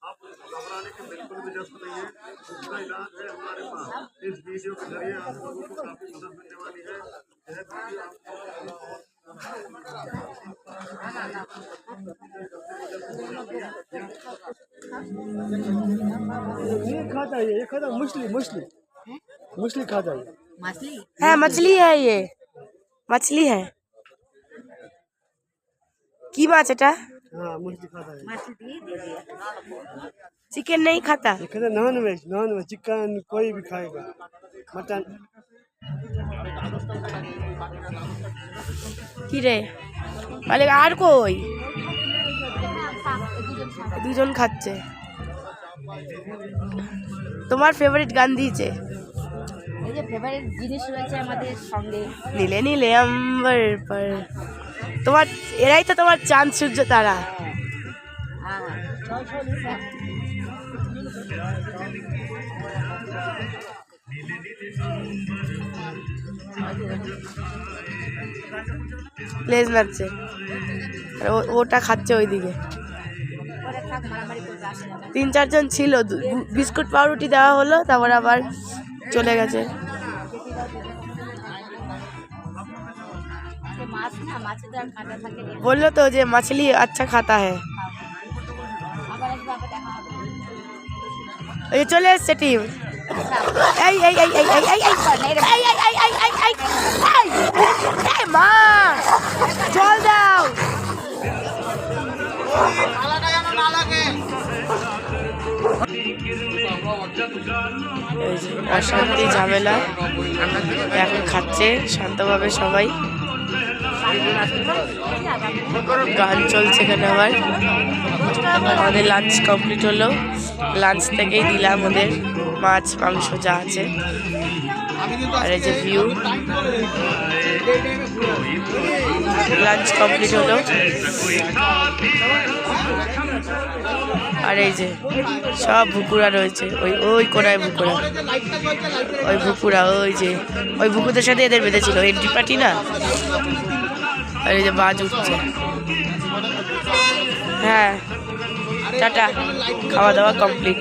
आप घबराने की बिल्कुल भी जरूरत नहीं है। उसका इलाज है हमारे पास। इस वीडियो के जरिए आप लोगों को काफी मदद मिलने वाली है। यह वीडियो ये खाता है, ये खाता मछली मछली मछली खाता है। मछली है, मछली है, ये मछली है। की माछ এটা? हाँ मछली खाता है। मछली दे दिया। चिकन नहीं खाता? ये खाता नॉन वेज चिकन कोई भी खाएगा, मटन। কি রে মানে আর কই দুজন খাচ্ছে। তোমার ফেভারিট গান দিয়েছে এই যে ফেভারিট জিনিস রয়েছে আমাদের সঙ্গে। নীলে নীলে আম্বার পর। তোমার এরাই তো তোমার চাঁদ সূর্য তারা। লেজ নাচছে আর ওটা খাচ্ছে ওইদিকে। 3-4 জন ছিল, বিস্কুট পাউরুটি দেওয়া হলো, তারপর আবার চলে গেছে। বললো তো যে মাছলি আচ্ছা খাতা হ্যাঁ। এই চলে এসছে টিম। এই এই এই এই এই এই এই এই মা জল দাও। অশান্তি ঝামেলা এখন খাচ্ছে শান্তভাবে সবাই। গান চলছে এখানে। আবার আমাদের লাঞ্চ কমপ্লিট হলো। লাঞ্চ থেকেই দিলাম ওদের মাছ মাংস যা আছে। আর এই যে ভিউ, লাঞ্চ কমপ্লিট হলো। আর এই যে সব ভুকুরা রয়েছে, ওই ওই কোনায় ভুকুরা, ওই ভুকুরা, ওই যে ওই ভুকুদের সাথে এদের বেঁধেছিল এন্ট্রি পার্টি না। আর এই যে বাজ উঠছে। হ্যাঁ টাটা, খাওয়া দাওয়া কমপ্লিট।